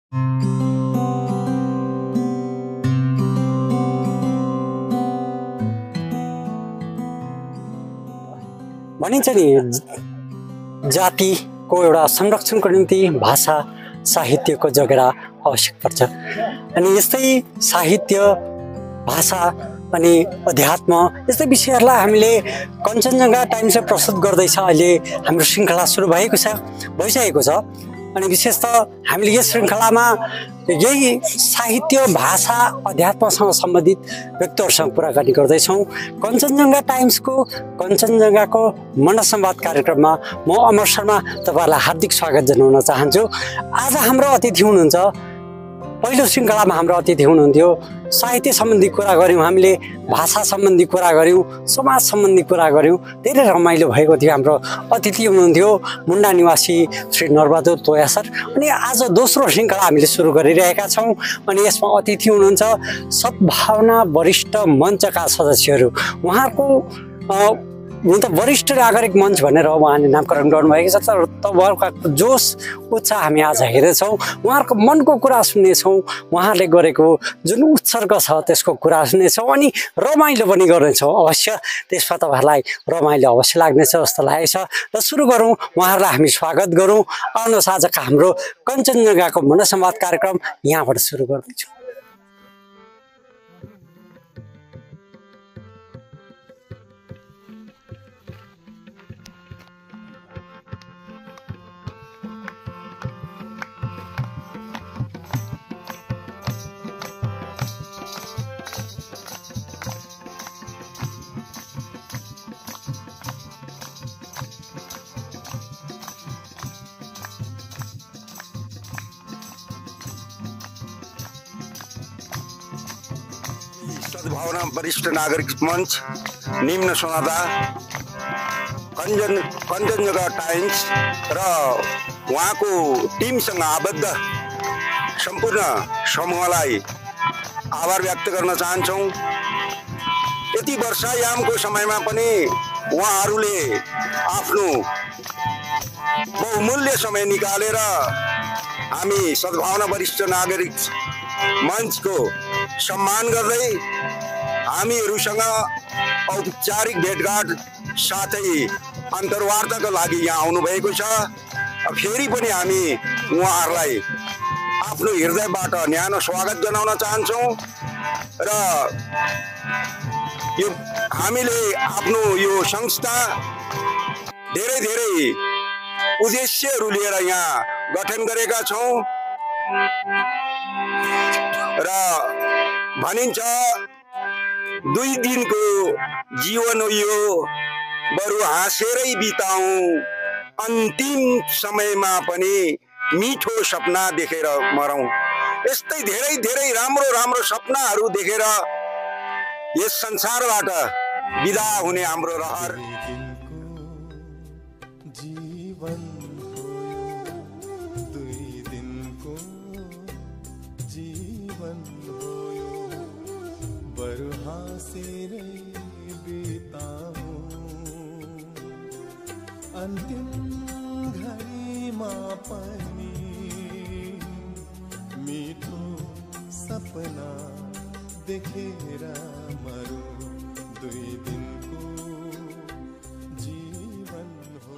भनिन्छ नि जातिको एउटा संरक्षणको निम्ति भाषा साहित्यको जगेरा आवश्यक पर्छ। अनि यस्तै साहित्य, भाषा अनि अध्यात्म यस्तै विषयहरूलाई हामीले कञ्चनजङ्घा टाइम्सले प्रस्तुत गर्दैछ। अहिले हाम्रो श्रृङ्खला सुरु भइसकेको छ। अनि विशेषतः हामीले यस श्रृङ्खलामा यही साहित्य, भाषा, अध्यात्मसँग सम्बन्धित व्यक्तिहरूसँग कुराकानी गर्दैछौँ। कञ्चनजङ्घा टाइम्सको कञ्चनजङ्घाको मनसंवाद कार्यक्रममा म अमर शर्मा तपाईँहरूलाई हार्दिक स्वागत जनाउन चाहन्छु। आज हाम्रो अतिथि हुनुहुन्छ, पहिलो श्रृङ्खलामा हाम्रो अतिथि हुनुहुन्थ्यो। साहित्य सम्बन्धी कुरा गऱ्यौँ, हामीले भाषा सम्बन्धी कुरा गऱ्यौँ, समाज सम्बन्धी कुरा गऱ्यौँ, धेरै रमाइलो भएको थियो। हाम्रो अतिथि हुनुहुन्थ्यो मुन्डा निवासी श्री नरबहादुर तोया सर। अनि आज दोस्रो श्रृङ्खला हामीले सुरु गरिरहेका छौँ। अनि यसमा अतिथि हुनुहुन्छ सद्भावना वरिष्ठ मञ्चका सदस्यहरू। उहाँहरूको हुन त वरिष्ठ नागरिक मञ्च भनेर उहाँले नामकरण गर्नुभएको छ, तर उहाँहरूको जोस उत्साह हामी आज हेर्दैछौँ। उहाँहरूको मनको कुरा सुन्नेछौँ, उहाँहरूले गरेको जुन उत्सर्ग छ त्यसको कुरा सुन्नेछौँ अनि रमाइलो पनि गर्नेछौँ। अवश्य त्यसमा तपाईँहरूलाई रमाइलो अवश्य लाग्नेछ जस्तो लागेको छ। र सुरु गरौँ, उहाँहरूलाई हामी स्वागत गरौँ। आउनुहोस्, आजका हाम्रो कञ्चनजङ्घाको मनसंवाद कार्यक्रम यहाँबाट सुरु गर्दैछौँ। सद्भावना वरिष्ठ नागरिक मञ्च, निम्न सोनादा, कञ्चनजङ्घा टाइम्स र उहाँको टिमसँग आबद्ध सम्पूर्ण समूहलाई आभार व्यक्त गर्न चाहन्छौँ। यति वर्षायामको समयमा पनि उहाँहरूले आफ्नो बहुमूल्य समय निकालेर हामी सद्भावना वरिष्ठ नागरिक मञ्चको सम्मान गर्दै हामीहरूसँग औपचारिक भेटघाट साथै अन्तर्वार्ताको लागि यहाँ आउनुभएको छ। फेरि पनि हामी उहाँहरूलाई आफ्नो हृदयबाट न्यानो स्वागत जनाउन चाहन्छौँ। र यो हामीले आफ्नो यो संस्था धेरै उद्देश्यहरू लिएर यहाँ गठन गरेका छौँ र भनिन्छ 2 दिनको जीवन हो यो, बरु हाँसेरै बिताउँ, अन्तिम समयमा पनि मिठो सपना देखेर मरौँ। यस्तै धेरै राम्रो सपनाहरू देखेर यस संसारबाट बिदा हुने हाम्रो रहर। अन्तिम घडीमा पनि मिठो सपना देखेर मरौ, 2 दिनको जीवन हो।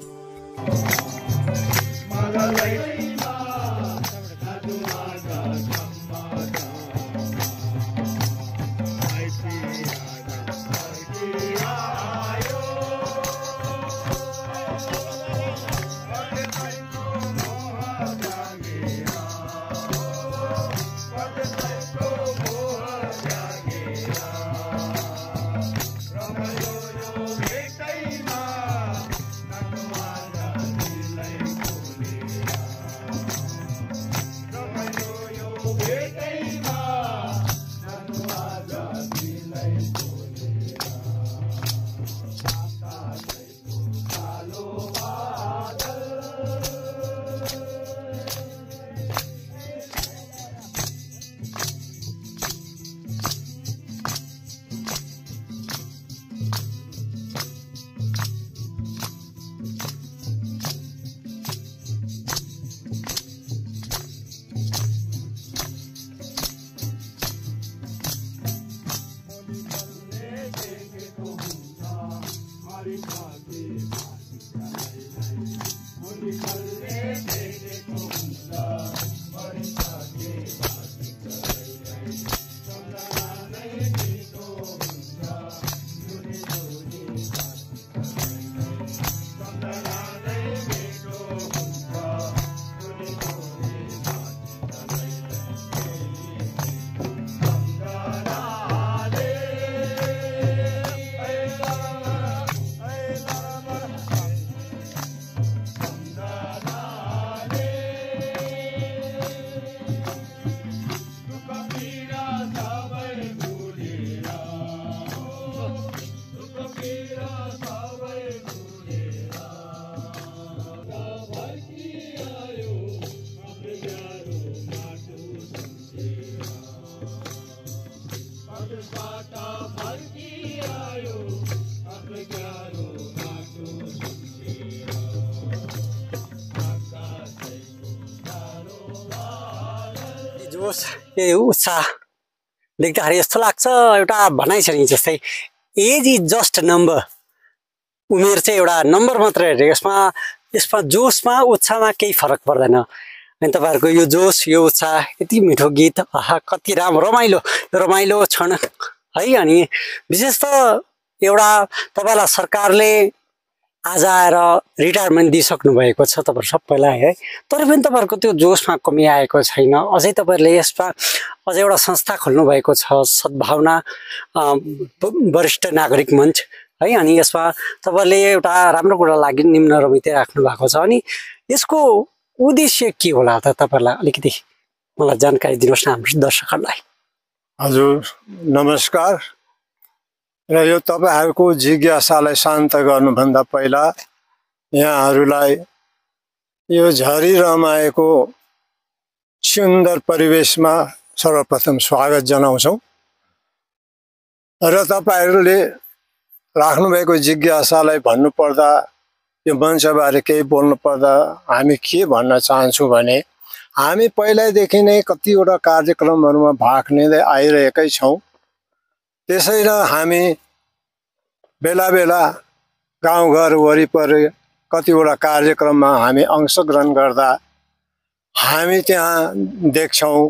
जोस यो उत्साह देख्दाखेरि यस्तो लाग्छ एउटा भनाइ छ नि जस्तै एज इज जस्ट नम्बर उमेर चाहिँ एउटा नम्बर मात्रै हो यसमा जोसमा उत्साहमा केही फरक पर्दैन अनि तपाईँहरूको यो जोस यो उत्साह यति मिठो गीत आहा कति रमाइलो क्षण है अनि विशेष त एउटा तपाईँलाई सरकारले आज आएर रिटायरमेन्ट दिइसक्नु भएको छ तपाईँहरू सबैलाई है तर पनि तपाईँहरूको त्यो जोसमा कमी आएको छैन अझै तपाईँहरूले यसमा अझै एउटा संस्था खोल्नु भएको छ सद्भावना वरिष्ठ नागरिक मञ्च है अनि यसमा तपाईँहरूले एउटा राम्रो कुरा लागि निम्न रमिते राख्नु भएको छ अनि यसको उद्देश्य के होला त तपाईँहरूलाई अलिकति मलाई जानकारी दिनुहोस् न हाम्रो दर्शकहरूलाई हजुर नमस्कार र यो तपाईहरुको जिज्ञासालाई शान्त गर्नुभन्दा पहिला यहाँहरूलाई यो झरी रमाएको सुन्दर परिवेशमा सर्वप्रथम स्वागत जनाउँछौं र तपाईहरुले राख्नुभएको जिज्ञासालाई भन्नुपर्दा यो मञ्चबारे केही बोल्नुपर्दा हामी के भन्न चाहन्छौँ भने हामी पहिल्यैदेखि नै कतिवटा कार्यक्रमहरुमा भाग लिँदै आइरहेकै छौं त्यसैले हामी बेला बेला गाउँघर वरिपरि कतिवटा कार्यक्रममा हामी अंशग्रहण गर्दा हामी त्यहाँ देख्छौं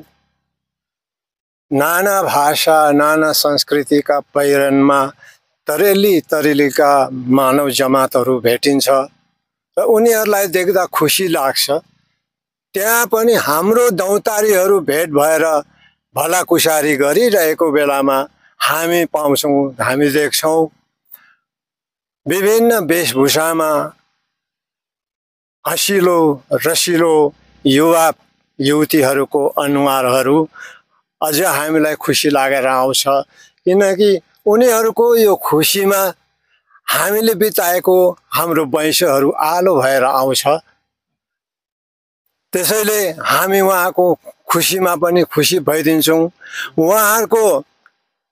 नाना भाषा नाना संस्कृतिका पहिरनमा तरेलीका मानव जमातहरू भेटिन्छ र उनीहरूलाई देख्दा खुसी लाग्छ त्यहाँ पनि हाम्रो दौतारीहरू भेट भएर भलाकुसारी गरिरहेको बेलामा हामी पाउँछौं हामी देख्छौं विभिन्न वेशभूषामा हँसिलो रसिलो युवा युवतीहरूको अनुहारहरू अझ हामीलाई खुसी लागेर आउँछ किनकि उनीहरूको यो खुसीमा हामीले बिताएको हाम्रो वैंशहरू आलो भएर आउँछ त्यसैले हामी उहाँको खुसीमा पनि खुसी भइदिन्छौं उहाँहरूको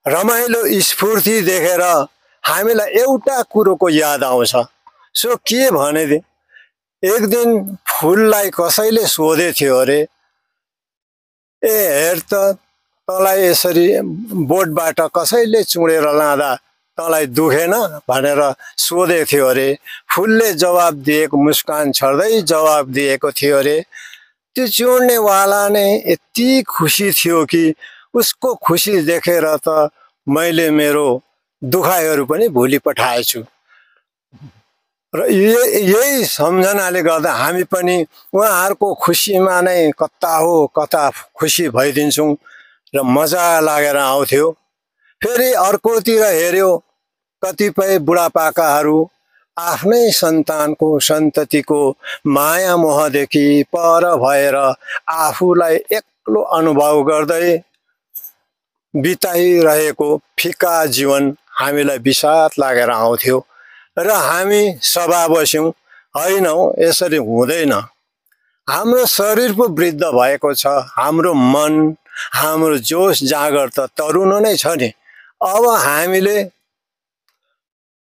रमाइलो स्फूर्ति देखेर हामीलाई एउटा कुरोको याद आउँछ सो के भने एक दिन फूललाई कसैले सोधे थियो अरे ए हेर त तँलाई यसरी बोटबाट कसैले चुडेर लाँदा तँलाई दुखेन भनेर सोधे थियो अरे फूलले जवाब दिएको मुस्कान छर्दै जवाब दिएको थियो अरे त्यो चुड्नेवाला नै यति खुसी थियो कि उसको खुसी देखेर त मैले मेरो दुखाइहरू पनि भुलि पठाएछु र यही सम्झनाले गर्दा हामी पनि उहाँहरूको खुसीमा नै कता खुसी भइदिन्छौं र मजा लागेर आउँथ्यो फेरि अर्कोतिर हेर्यो कतिपय बुढापाकाहरू आफ्नै सन्तानको सन्ततिको माया मोहदेखि पर भएर आफूलाई एक्लो अनुभव गर्दै बिताइरहेको फिका जीवन हामीलाई विषाद लागेर आउँथ्यो र हामी सभा बस्यौं हैन यसरी हुँदैन हाम्रो शरीर पो वृद्ध भएको छ हाम्रो मन हाम्रो जोश जागर त तरुण नै छ नि अब हामीले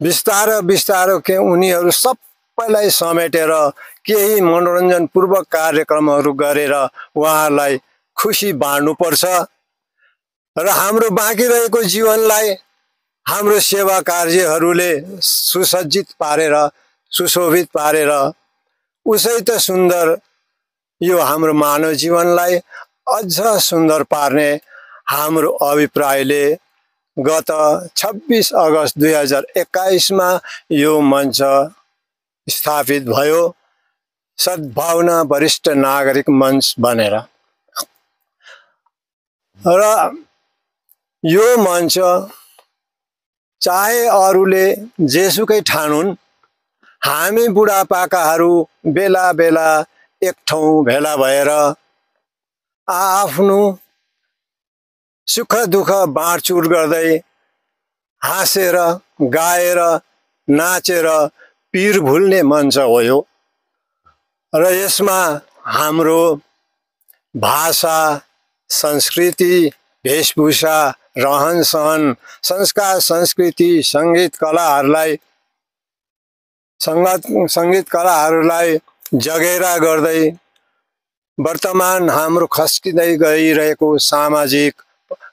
बिस्तारो के उनीहरू सबैलाई समेटेर केही मनोरञ्जनपूर्वक कार्यक्रमहरू गरेर उहाँहरूलाई खुसी बाँड्नुपर्छ र हाम्रो बाँकी रहेको जीवनलाई हाम्रो सेवा कार्यहरूले सुसज्जित पारेर सुशोभित पारेर उसै त सुन्दर यो हाम्रो मानव जीवनलाई अझ सुन्दर पार्ने हाम्रो अभिप्रायले गत 26 अगस्त 2021 मा यो मञ्च स्थापित भयो सद्भावना वरिष्ठ नागरिक मञ्च बनेर र यो मञ्च चाहे अरूले जेसुकै ठानुन् हामी बुढापाकाहरू बेला बेला एक ठाउँ भेला भएर आफ्नो सुख दुःख बाँडचुट गर्दै हाँसेर गाएर नाचेर पीर भुल्ने मञ्च हो यो र यसमा हाम्रो भाषा संस्कृति वेशभूषा रहन सहन संस्कार संस्कृति संगीत कलाहरूलाई जगेरा गर्दै वर्तमान हाम्रो खस्किँदै गइरहेको सामाजिक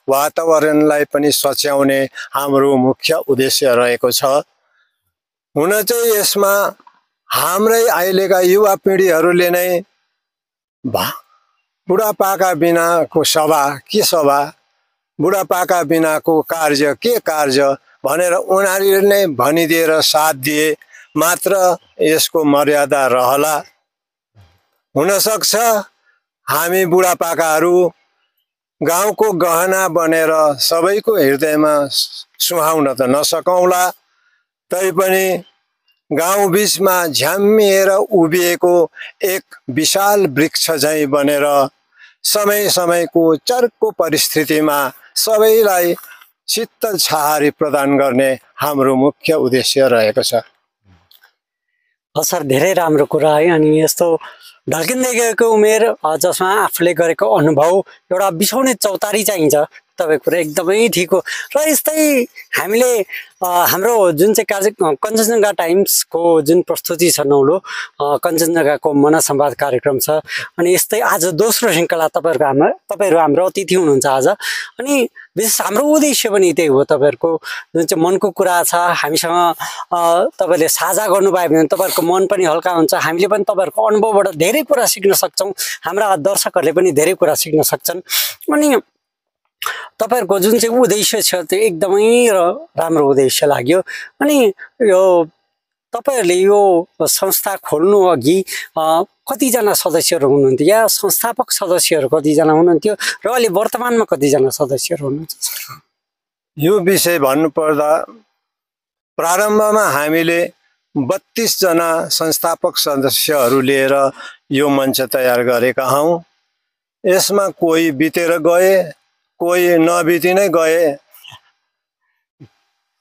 वातावरणलाई पनि सच्याउने हाम्रो मुख्य उद्देश्य रहेको छ। हुन चाहिँ यसमा हाम्रै अहिलेका युवा पिँढीहरूले नै बुढापाका बिनाको सभा के सभा, बुढापाका बिनाको कार्य के कार्य भनेर उनीहरूले नै भनिदिएर साथ दिए मात्र यसको मर्यादा रहला। हुनसक्छ हामी बुढापाकाहरू गाउँको गहना बनेर सबैको हृदयमा सुहाउन त नसकौँला, तैपनि गाउँ बिचमा झ्याम्मिएर उभिएको एक विशाल वृक्ष झैँ बनेर समय समयको चर्को परिस्थितिमा सबैलाई शीतल छहारी प्रदान गर्ने हाम्रो मुख्य उद्देश्य रहेको छ। सर धेरै राम्रो कुरा है। अनि यस्तो ढल्किँदै गएको उमेर जसमा आफूले गरेको अनुभव एउटा बिछाउने चौतारी चाहिन्छ, तपाईँको कुरा एकदमै ठिक हो। र यस्तै हामीले हाम्रो जुन चाहिँ कञ्चनजङ्घा टाइम्सको जुन प्रस्तुति छ नौलो कञ्चनजङ्घाको मनसंवाद कार्यक्रम छ, अनि यस्तै आज दोस्रो श्रृङ्खला तपाईँहरू हाम्रो अतिथि हुनुहुन्छ आज। अनि विशेष हाम्रो उद्देश्य पनि त्यही हो, तपाईँहरूको जुन चाहिँ मनको कुरा छ हामीसँग तपाईँहरूले साझा गर्नुभयो भने तपाईँहरूको मन पनि हल्का हुन्छ, हामीले पनि तपाईँहरूको अनुभवबाट धेरै कुरा सिक्न सक्छौँ, हाम्रा दर्शकहरूले पनि धेरै कुरा सिक्न सक्छन्। अनि तपाईँहरूको जुन चाहिँ उद्देश्य छ त्यो एकदमै राम्रो उद्देश्य लाग्यो। अनि यो तपाईँहरूले यो संस्था खोल्नु अघि कतिजना सदस्यहरू हुनुहुन्थ्यो या संस्थापक सदस्यहरू कतिजना हुनुहुन्थ्यो र अहिले वर्तमानमा कतिजना सदस्यहरू हुनुहुन्छ? यो विषय भन्नुपर्दा प्रारम्भमा हामीले 32 जना संस्थापक सदस्यहरू लिएर यो मञ्च तयार गरेका हौँ। यसमा कोही बितेर गए, कोही नबिति नै गए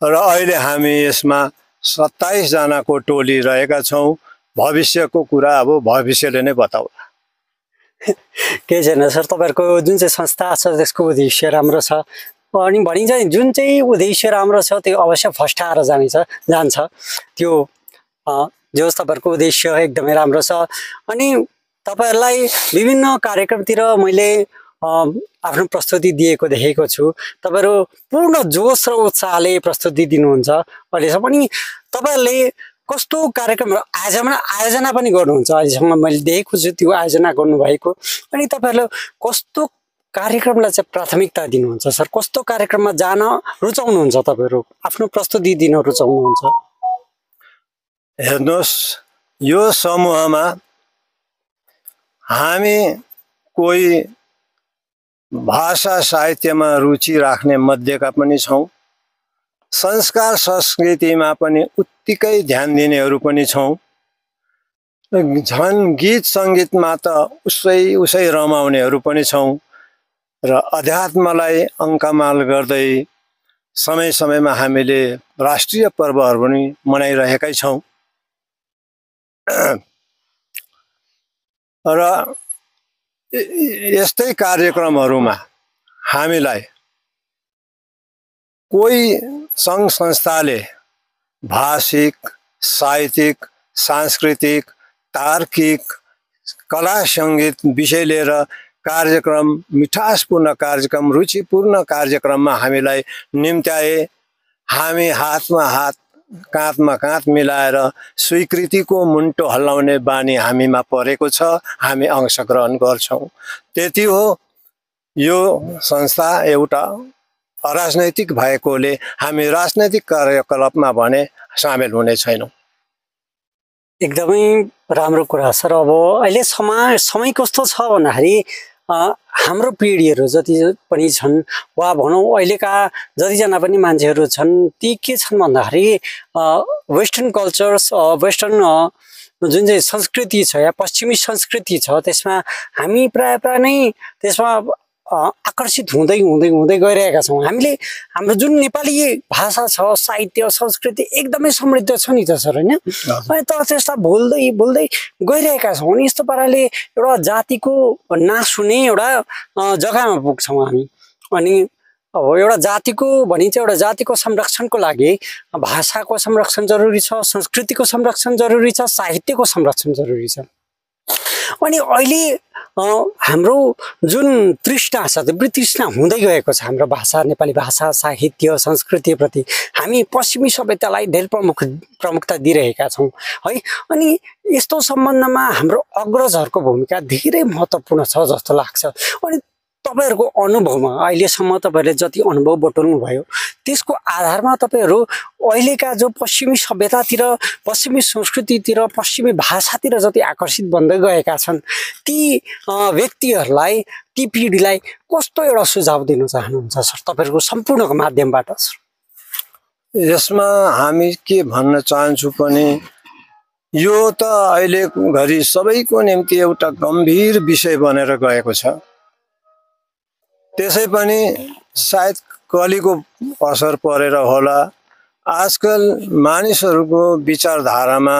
र अहिले हामी यसमा 27 जनाको टोली रहेका छौँ। भविष्यको कुरा अब भविष्यले नै बताउला। केही छैन सर, तपाईँहरूको जुन चाहिँ संस्था छ त्यसको उद्देश्य राम्रो छ। अनि भनिन्छ जुन चाहिँ उद्देश्य राम्रो छ त्यो अवश्य फस्टाएर जान्छ। त्यो जो तपाईँहरूको उद्देश्य एकदमै राम्रो छ। अनि तपाईँहरूलाई विभिन्न कार्यक्रमतिर मैले आफ्नो प्रस्तुति दिएको देखेको छु। तपाईँहरू पूर्ण जोस र उत्साहले प्रस्तुति दिनुहुन्छ अहिलेसम्म। अनि तपाईँहरूले कस्तो कार्यक्रमहरू आयोजना पनि गर्नुहुन्छ अहिलेसम्म मैले देखेको छु त्यो आयोजना गर्नुभएको। अनि तपाईँहरूले कस्तो कार्यक्रमलाई चाहिँ प्राथमिकता दिनुहुन्छ सर? कस्तो कार्यक्रममा जान रुचाउनुहुन्छ तपाईँहरू, आफ्नो प्रस्तुति दिन रुचाउनुहुन्छ? हेर्नुहोस्, यो समूहमा हामी कोही भाषा साहित्यमा रुचि राख्ने मध्येका पनि छौँ, संस्कार संस्कृतिमा पनि उत्तिकै ध्यान दिनेहरू पनि छौँ, झन् गीत सङ्गीतमा त उसै रमाउनेहरू पनि छौँ र अध्यात्मलाई अङ्कमाल गर्दै समय समयमा हामीले राष्ट्रिय पर्वहरू पनि मनाइरहेकै छौँ। र यस्तै कार्यक्रमहरूमा हामीलाई कोही सङ्घ संस्थाले भाषिक, साहित्यिक, सांस्कृतिक, तार्किक, कला सङ्गीत विषय लिएर कार्यक्रम, मिठासपूर्ण कार्यक्रम, रुचिपूर्ण कार्यक्रममा हामीलाई निम्त्याए हामी हातमा हात काँधमा काँध मिलाएर स्वीकृतिको मुन्टो हल्लाउने बानी हामीमा परेको छ। हामी अंशग्रहण गर्छौँ, त्यति हो। यो संस्था एउटा अराजनैतिक भएकोले हामी राजनैतिक कार्यकलापमा भने सामेल हुने छैनौँ। एकदमै राम्रो कुरा सर। अब अहिले समय कस्तो छ भन्दाखेरि हाम्रो पिँढीहरू जति पनि छन् वा भनौँ अहिलेका जतिजना पनि मान्छेहरू छन् ती के छन् भन्दाखेरि वेस्टर्न कल्चर्स, वेस्टर्न जुन चाहिँ संस्कृति छ या पश्चिमी संस्कृति छ त्यसमा हामी प्राय नै त्यसमा आकर्षित हुँदै गइरहेका छौँ। हामीले हाम्रो जुन नेपाली भाषा छ, साहित्य, संस्कृति एकदमै समृद्ध छ नि त सर, होइन? अनि तर त्यसलाई भुल्दै गइरहेका छौँ। अनि यस्तो पाराले एउटा जातिको नाश हुने एउटा जग्गामा पुग्छौँ हामी। अनि अब एउटा जातिको भनिन्छ एउटा जातिको संरक्षणको लागि भाषाको संरक्षण जरुरी छ, संस्कृतिको संरक्षण जरुरी छ, साहित्यको संरक्षण जरुरी छ। अनि अहिले हाम्रो जुन तृष्णा छ त्यो वितृष्णा हुँदै गएको छ हाम्रो भाषा नेपाली भाषा साहित्य संस्कृतिप्रति हामी पश्चिमी सभ्यतालाई धेरै प्रमुखता दिइरहेका छौँ है। अनि यस्तो सम्बन्धमा हाम्रो अग्रजहरूको भूमिका धेरै महत्त्वपूर्ण छ जस्तो लाग्छ। अनि तपाईहरुको अनुभवमा अहिलेसम्म तपाईहरुले जति अनुभव बटुल्नु भयो त्यसको आधारमा तपाईहरु अहिलेका जो पश्चिमी सभ्यतातिर पश्चिमी संस्कृतितिर पश्चिमी भाषातिर जति आकर्षित बन्दै गएका छन् ती व्यक्तिहरुलाई ती पिढीलाई कस्तो एउटा सुझाव दिन चाहनुहुन्छ सर तपाईहरुको सम्पूर्णको माध्यमबाट? यसमा हामी के भन्न चाहन्छु पनि यो त अहिले घरि सबैको निम्ति एउटा गम्भीर विषय बनेर गएको छ। त्यसै पनि सायद कलिको असर परेर होला आजकल मानिसहरूको विचारधारामा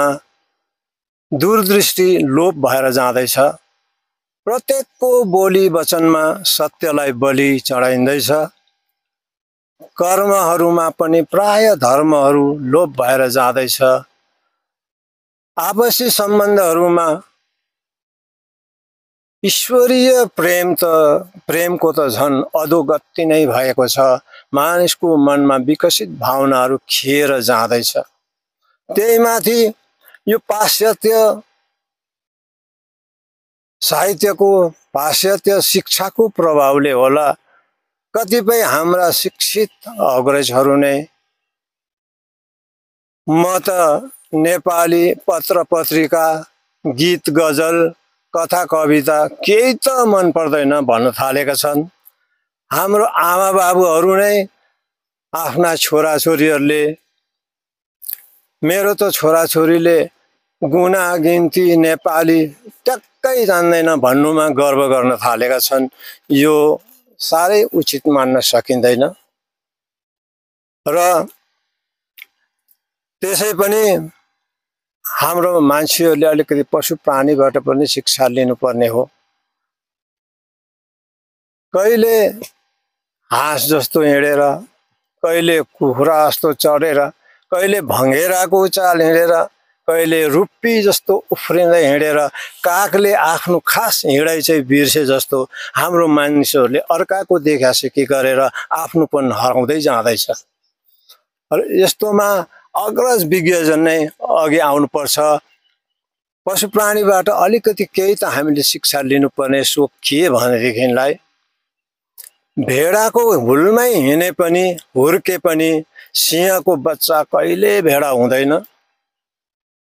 दूरदृष्टि लोप भएर जाँदैछ। प्रत्येकको बोली वचनमा सत्यलाई बलि चढाइँदैछ। कर्महरूमा पनि प्राय धर्महरू लोप भएर जाँदैछ। आपसी सम्बन्धहरूमा ईश्वरीय प्रेमको त झन् अधोगति नै भएको छ। मानिसको मनमा विकसित भावनाहरू खिएर जाँदैछ। त्यही माथि यो पाश्चात्य साहित्यको पाश्चात्य शिक्षाको प्रभावले होला कतिपय हाम्रा शिक्षित अग्रजहरू नै म त नेपाली पत्र पत्रिका गीत गजल कथा कविता केही त मन पर्दैन भन्न थालेका छन्। हाम्रो आमा बाबुहरू नै आफ्ना छोराछोरीहरूले मेरो त छोराछोरीले गुना गिन्ती नेपाली ट्याक्कै जान्दैन भन्नुमा गर्व गर्न थालेका छन्। यो साह्रै उचित मान्न सकिँदैन। र त्यसै पनि हाम्रो मान्छेहरूले अलिकति पशु प्राणीबाट पनि शिक्षा लिनुपर्ने हो। कहिले हाँस जस्तो हिँडेर कहिले कुखुरा जस्तो चढेर कहिले भँगेराको चाल हिँडेर कहिले रुप्पी जस्तो उफ्रिँदै हिँडेर कागले आफ्नो खास हिँडाइ चाहिँ बिर्से जस्तो हाम्रो मानिसहरूले अर्काको देखासेखी गरेर आफ्नोपन हराउँदै जाँदैछ। यस्तोमा अग्रज विज्ञजन नै अघि आउनुपर्छ। पशु प्राणीबाट अलिकति केही त हामीले शिक्षा लिनुपर्ने सो के भनेदेखिलाई भेडाको हुलमै हिँडे पनि हुर्के पनि सिंहको बच्चा कहिले भेडा हुँदैन,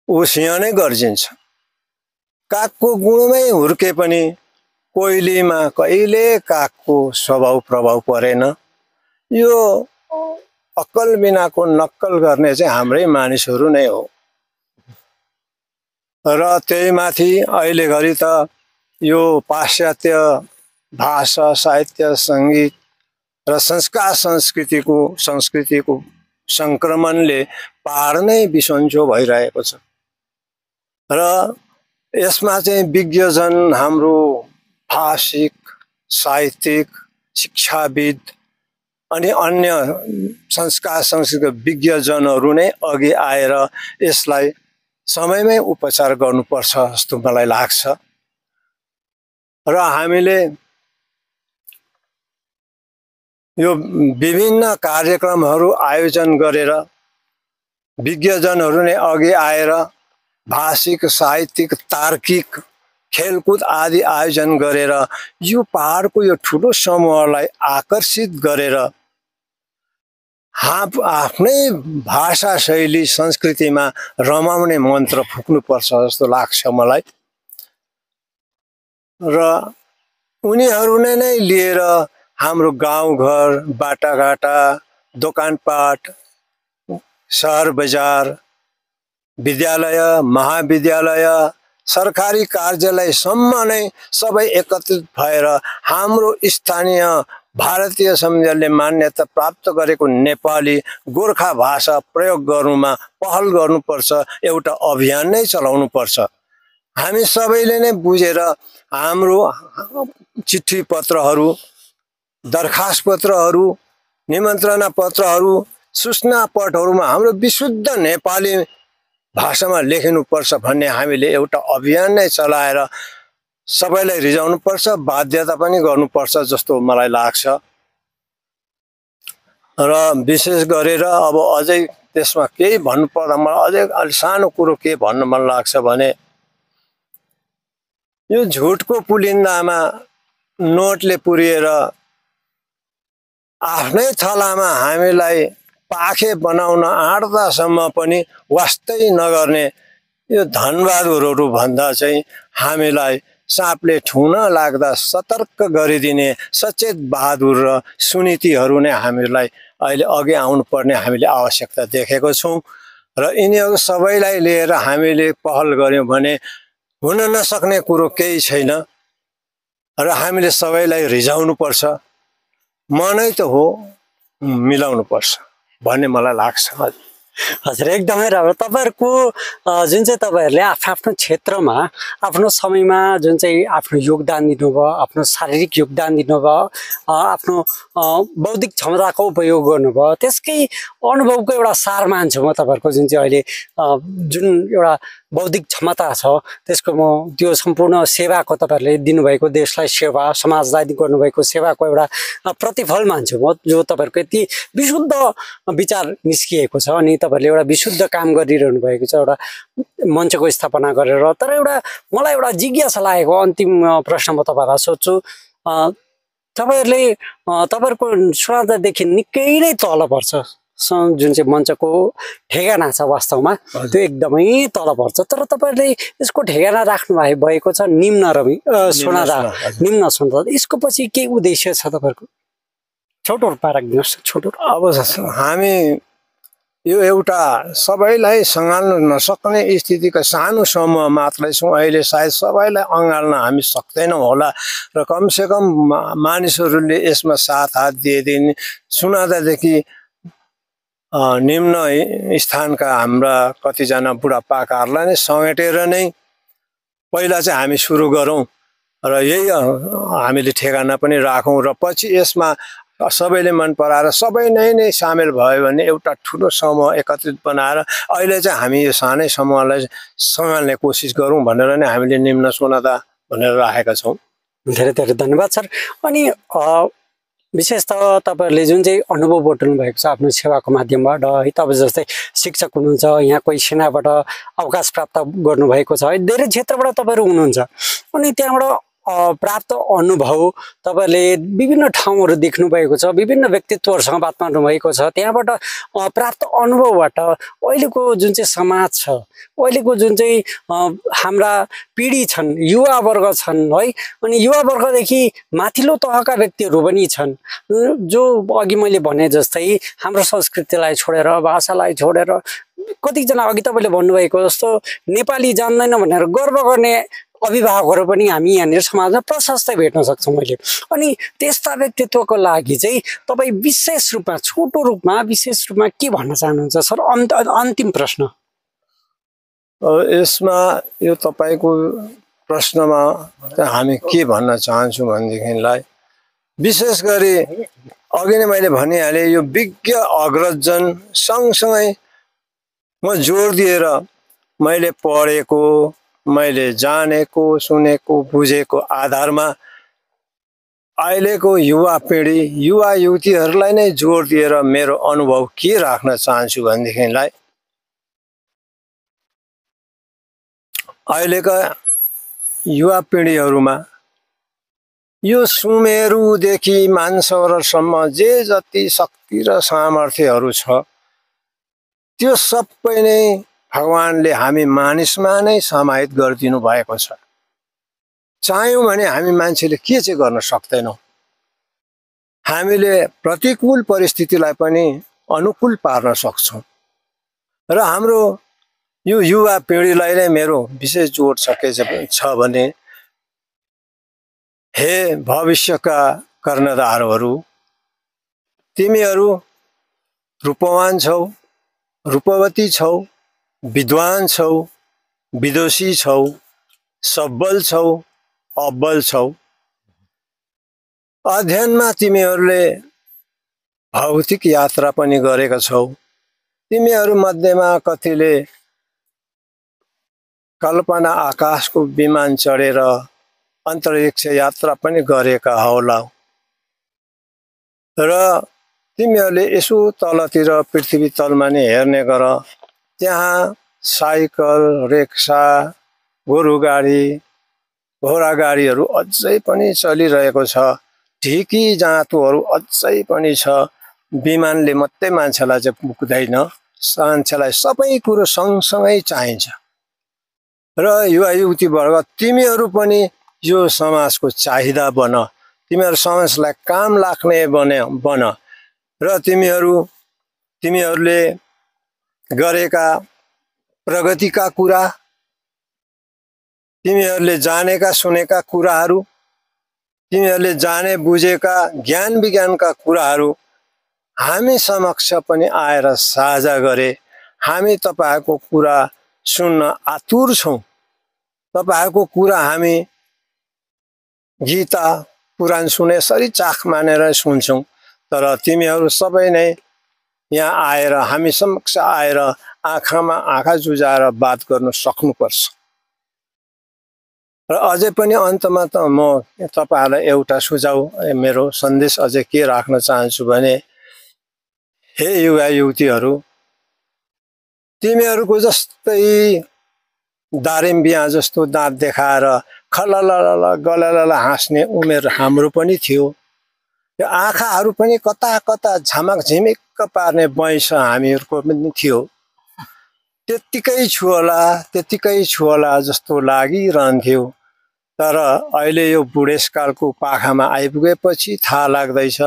ऊ सिंह नै गर्जिन्छ। कागको गुणमै हुर्के पनि कोइलीमा कहिले कागको स्वभाव प्रभाव परेन। यो अक्कल बिनाको नक्कल गर्ने चाहिँ हाम्रै मानिसहरू नै हो। र त्यही माथि अहिले घरि त यो पाश्चात्य भाषा साहित्य सङ्गीत र संस्कार संस्कृतिको सङ्क्रमणले पहाड नै बिसन्चो भइरहेको छ। र यसमा चाहिँ विज्ञजन हाम्रो भाषिक साहित्यिक शिक्षाविद अनि अन्य संस्कार संस्कृति विज्ञजनहरू नै अघि आएर यसलाई समयमै उपचार गर्नुपर्छ जस्तो मलाई लाग्छ। र हामीले यो विभिन्न कार्यक्रमहरू आयोजन गरेर विज्ञजनहरू नै अघि आएर भाषिक साहित्यिक तार्किक खेलकुद आदि आयोजन गरेर यो पहाडको यो ठुलो समूहलाई आकर्षित गरेर आफ्नै भाषा शैली संस्कृतिमा रमाउने मन्त्र फुक्नुपर्छ जस्तो लाग्छ मलाई। र उनीहरू नै लिएर हाम्रो गाउँघर बाटाघाटा दोकानपाट सहर बजार विद्यालय महाविद्यालय सरकारी कार्यालयसम्म नै सबै एकत्रित भएर हाम्रो स्थानीय भारतीय संविधानले मान्यता प्राप्त गरेको नेपाली गोर्खा भाषा प्रयोग गर्नुमा पहल गर्नुपर्छ। एउटा अभियान नै चलाउनु पर्छ। हामी सबैले नै बुझेर हाम्रो चिठी पत्रहरू दरखास्त पत्रहरू निमन्त्रणा पत्रहरू सूचना पटहरूमा हाम्रो विशुद्ध नेपाली भाषामा लेखिनुपर्छ भन्ने हामीले एउटा अभियान नै चलाएर सबैलाई रिझाउनुपर्छ, बाध्यता पनि गर्नुपर्छ जस्तो मलाई लाग्छ। र विशेष गरेर अब अझै त्यसमा केही भन्नुपर्दा मलाई अझै अलि सानो कुरो के भन्न मन लाग्छ भने यो झुटको पुलिन्दामा नोटले पुरिएर आफ्नै थलामा हामीलाई पाखे बनाउन आँट्दासम्म पनि वास्तै नगर्ने यो धनबहादुरहरू भन्दा चाहिँ हामीलाई साँपले ठुन लाग्दा सतर्क गरिदिने सचेत बहादुर र सुनीतिहरू नै हामीलाई अहिले अघि आउनुपर्ने हामीले आवश्यकता देखेको छौँ। र यिनीहरू सबैलाई लिएर हामीले पहल गऱ्यौँ भने हुन नसक्ने कुरो केही छैन र हामीले सबैलाई रिझाउनुपर्छ, मनै त हो मिलाउनुपर्छ भन्ने मलाई लाग्छ। हजुर, एकदमै राम्रो। तपाईँहरूको जुन चाहिँ तपाईँहरूले आफ्नो क्षेत्रमा आफ्नो समयमा जुन चाहिँ आफ्नो योगदान दिनुभयो, आफ्नो शारीरिक योगदान दिनुभयो, आफ्नो बौद्धिक क्षमताको उपयोग गर्नुभयो, त्यसकै अनुभवको एउटा सार मान्छु म। तपाईँहरूको जुन चाहिँ अहिले जुन एउटा बौद्धिक क्षमता छ त्यसको म त्यो सम्पूर्ण सेवाको तपाईँहरूले दिनुभएको देशलाई सेवा, समाजलाई गर्नुभएको सेवाको एउटा प्रतिफल मान्छु म, जो तपाईँहरूको यति विशुद्ध विचार निस्किएको छ अनि तपाईँहरूले एउटा विशुद्ध काम गरिरहनु भएको छ एउटा मञ्चको स्थापना गरेर। तर एउटा मलाई एउटा जिज्ञासा लागेको अन्तिम प्रश्न म तपाईँहरूलाई सोध्छु। तपाईँहरूले तपाईँहरूको सुनादादेखि निकै नै तल पर्छ जुन चाहिँ मञ्चको ठेगाना छ, वास्तवमा त्यो एकदमै तल पर्छ। तर तपाईँहरूले यसको ठेगाना राख्नु भएको छ निम्न सोनादा, निम्न सोनादा। यसको पछि के उद्देश्य छ तपाईँहरूको? छोटो पाराख्नुहोस्। छोटो अब हामी यो एउटा सबैलाई सँगाल्न नसक्ने स्थितिको सानो समूह मात्रै छौँ अहिले। सायद सबैलाई अँगाल्न हामी सक्दैनौँ होला र कमसेकम मानिसहरूले यसमा साथ हात दिएदेखि सुनादादेखि निम्न स्थानका हाम्रा कतिजना बुढापाकाहरूलाई नै समेटेर नै पहिला चाहिँ हामी सुरु गरौँ र यही हामीले ठेगाना पनि राखौँ र पछि यसमा सबैले मन पराएर सबै नै सामेल भयो भने एउटा ठुलो समूह एकत्रित बनाएर अहिले चाहिँ हामी यो सानै समूहलाई सँगाल्ने कोसिस गरौँ भनेर नै हामीले निम्न सोनादा भनेर राखेका छौँ। धेरै धेरै धन्यवाद सर। अनि विशेषतः तपाईँहरूले जुन चाहिँ अनुभव बटुल्नु भएको छ आफ्नो सेवाको माध्यमबाट है, तपाईँ जस्तै शिक्षक हुनुहुन्छ, यहाँ कोही सेनाबाट अवकाश प्राप्त गर्नुभएको छ है, धेरै क्षेत्रबाट तपाईँहरू हुनुहुन्छ अनि त्यहाँबाट प्राप्त अनुभव तपाईँहरूले विभिन्न ठाउँहरू देख्नु भएको छ, विभिन्न व्यक्तित्वहरूसँग बात मार्नु भएको छ, त्यहाँबाट प्राप्त अनुभवबाट अहिलेको जुन चाहिँ समाज छ, अहिलेको जुन चाहिँ हाम्रा पिँढी छन्, युवावर्ग छन् है, अनि युवावर्गदेखि माथिल्लो तहका व्यक्तिहरू पनि छन् जो अघि मैले भने जस्तै हाम्रो संस्कृतिलाई छोडेर, भाषालाई छोडेर, कतिजना अघि तपाईँले भन्नुभएको जस्तो नेपाली जान्दैन भनेर गर्व गर्ने अभिभावकहरू पनि हामी यहाँनिर समाजमा प्रशस्तै भेट्न सक्छौँ मैले। अनि त्यस्ता व्यक्तित्वको लागि चाहिँ तपाईँ विशेष रूपमा, छोटो रूपमा, विशेष रूपमा के भन्न चाहनुहुन्छ सर? अन्तिम प्रश्न यसमा यो तपाईँको प्रश्नमा हामी के भन्न चाहन्छौँ भनेदेखिलाई विशेष गरी अघि नै मैले भनिहालेँ यो विज्ञ अग्रजन सँगसँगै म जोड दिएर मैले पढेको, मैले जानेको, सुनेको, बुझेको आधारमा अहिलेको युवा पिँढी, युवा युवतीहरूलाई नै जोड दिएर मेरो अनुभव के राख्न चाहन्छु भनेदेखिलाई अहिलेका युवा पिँढीहरूमा यो सुमेरुदेखि मानसरोवरसम्म जे जति शक्ति र सामर्थ्यहरू छ त्यो सबै नै भगवानले हामी मानिसमा नै समाहित गरिदिनु भएको छ। चाह्यौँ भने हामी मान्छेले के चाहिँ गर्न सक्दैनौँ, हामीले प्रतिकूल परिस्थितिलाई पनि अनुकूल पार्न सक्छौँ। र हाम्रो यो युवा पिँढीलाई नै मेरो विशेष जोड छ भने हे भविष्यका कर्णधारहरू, तिमीहरू रूपवान छौ, रूपवती छौ, विद्वान छौ, विदुषी छौ, सबल छौ, अब्बल छौ। अध्ययनमा तिमीहरूले भौतिक यात्रा पनि गरेका छौ। तिमीहरू मध्येमा कतिले कल्पना आकाशको विमान चढेर अन्तरिक्ष यात्रा पनि गरेका होला र तिमीहरूले यसो तलतिर पृथ्वी तलमा नि हेर्ने गर त्यहाँ साइकल रिक्सा गोरुगाडी घोडागाडीहरू अझै पनि चलिरहेको छ ढिकी जाँतोहरू अझै पनि छ विमानले मात्रै मान्छेलाई चाहिँ पुग्दैन मान्छेलाई सबै कुरो सँगसँगै चाहिन्छ र युवा युवती वर्ग तिमीहरू पनि यो समाजको चाहिदा बन तिमीहरू समाजलाई काम लाग्ने बन र तिमीहरूले गरेका प्रगतिका कुरा तिमीहरूले जानेका सुनेका कुराहरू तिमीहरूले जाने बुझेका ज्ञान विज्ञानका कुराहरू हामी समक्ष पनि आएर साझा गरे हामी तपाईहरुको कुरा सुन्न आतुर छौं तपाईहरुको कुरा हामी गीता पुराण सुने सरी चाख मानेर सुन्छौं तर तिमीहरू सबै नै यहाँ आएर हामी समक्ष आएर आँखामा आँखा जुझाएर बात गर्न सक्नुपर्छ र अझै पनि अन्तमा त म तपाईहरुलाई एउटा सुझाव मेरो सन्देश अझै के राख्न चाहन्छु भने हे युवा युवतीहरू तिमीहरूको जस्तै दारिम बिहा जस्तो दाँत देखाएर खललल गललल हाँस्ने उमेर हाम्रो पनि थियो यो आँखाहरू पनि कता कता झमक झिमिक्क पार्ने वयस हामीहरूको पनि थियो त्यतिकै छु होला जस्तो लागिरहन्थ्यो तर अहिले यो बुढेसकालको पाखामा आइपुगेपछि थाहा लाग्दैछ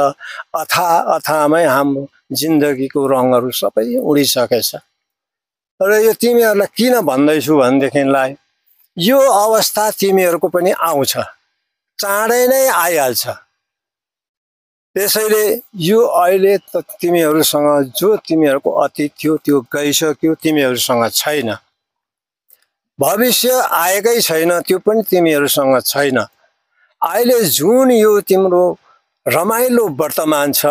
अथामै हाम्रो जिन्दगीको रङहरू सबै उडिसकेछ र यो तिमीहरूलाई किन भन्दैछु भनेदेखिलाई यो अवस्था तिमीहरूको पनि आउँछ चाँडै नै आइहाल्छ त्यसैले यो अहिले त तिमीहरूसँग जो तिमीहरूको अतीत थियो त्यो गइसक्यो तिमीहरूसँग छैन भविष्य आएकै छैन त्यो पनि तिमीहरूसँग छैन अहिले जुन यो तिम्रो रमाइलो वर्तमान छ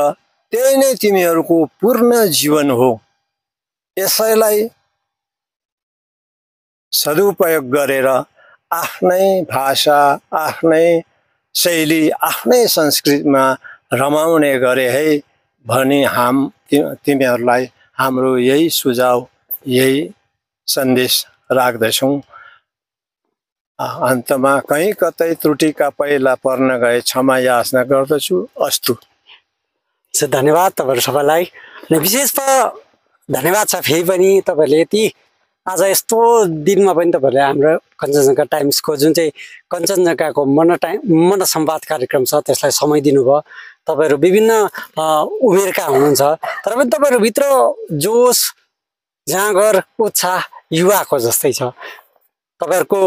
त्यही नै तिमीहरूको पूर्ण जीवन हो यसैलाई सदुपयोग गरेर आफ्नै भाषा आफ्नै शैली आफ्नै संस्कृतिमा रमाउने गरे है भनी तिमीहरूलाई हाम्रो यही सुझाव यही सन्देश राख्दछौं अन्तमा कहीँ कतै त्रुटिका पहिला पर्न गए क्षमा याचना गर्दछु अस्तु धन्यवाद तपाईहरु सबैलाई विशेष त धन्यवाद छ फेरि पनि तपाईहरुले यति आज यस्तो दिनमा पनि तपाईहरुले हाम्रो कञ्चनजङ्घा टाइम्सको जुन चाहिँ कञ्चनजङ्घाको मन संवाद कार्यक्रम छ त्यसलाई समय दिनुभयो तपाईहरु विभिन्न उमेरका हुनुहुन्छ तर पनि तपाईहरु भित्र जोश जाँगर उत्साह युवाको जस्तै छ तपाईहरुको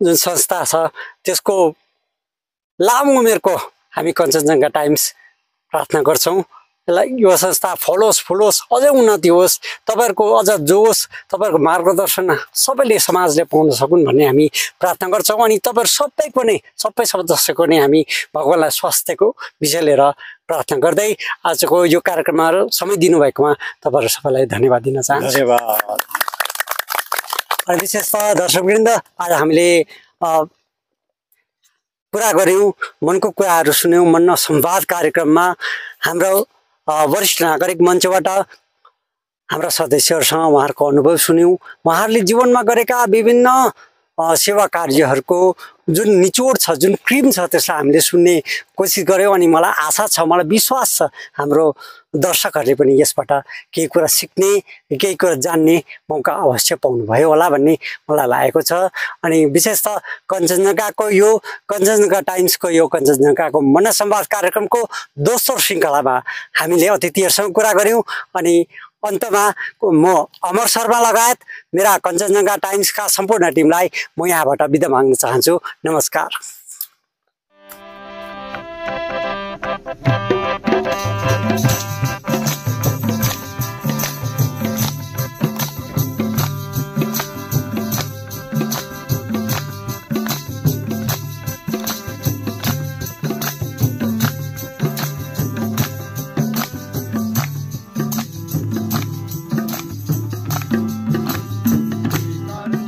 जुन संस्था छ त्यसको लामो उमेरको हामी कञ्चनजङ्घा टाइम्स प्रार्थना गर्छौं यो संस्था फुलोस् अझै उन्नति होस् तपाईहरुको अझ जोश तपाईहरुको मार्गदर्शन सबैले समाजले पाउन सकुन् भन्ने हामी प्रार्थना गर्छौं अनि तपाईहरु सबै सदस्यको नै हामी भगवानलाई स्वास्थ्यको विषय लिएर प्रार्थना गर्दै आजको यो कार्यक्रममा समय दिनुभएकोमा तपाईहरु सबैलाई धन्यवाद दिन चाहन्छु धन्यवाद अनि विशेषतः दर्शकवृन्द आज हामीले कुरा गर्यौं मनको कुराहरू सुन्यौं मन संवाद कार्यक्रममा हाम्रो वरिष्ठ नागरिक मञ्चबाट हाम्रा सदस्यहरूसँग उहाँहरूको अनुभव सुन्यौं उहाँहरूले जीवनमा गरेका विभिन्न सेवा कार्यहरूको जुन निचोड छ जुन क्रिम छ त्यसलाई हामीले सुन्ने कोसिस गर्यौं अनि मलाई आशा छ मलाई विश्वास छ हाम्रो दर्शकहरूले पनि यसबाट केही कुरा सिक्ने केही कुरा जान्ने मौका अवश्य पाउनुभयो होला भन्ने मलाई लागेको छ अनि विशेष त कञ्चनजङ्घाको यो कञ्चनजङ्घा टाइम्सको यो कञ्चनजङ्घाको मन संवाद कार्यक्रमको दोस्रो श्रृङ्खलामा हामीले अतिथिहरूसँग कुरा गर्यौं अनि अन्तमा म अमर शर्मा लगायत मेरा कञ्चनजङ्घा टाइम्सका सम्पूर्ण टिमलाई म यहाँबाट बिदा माग्न चाहन्छु नमस्कार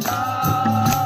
Allah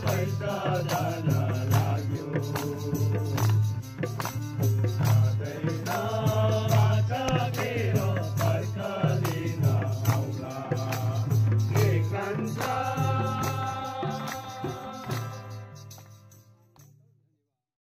पैसा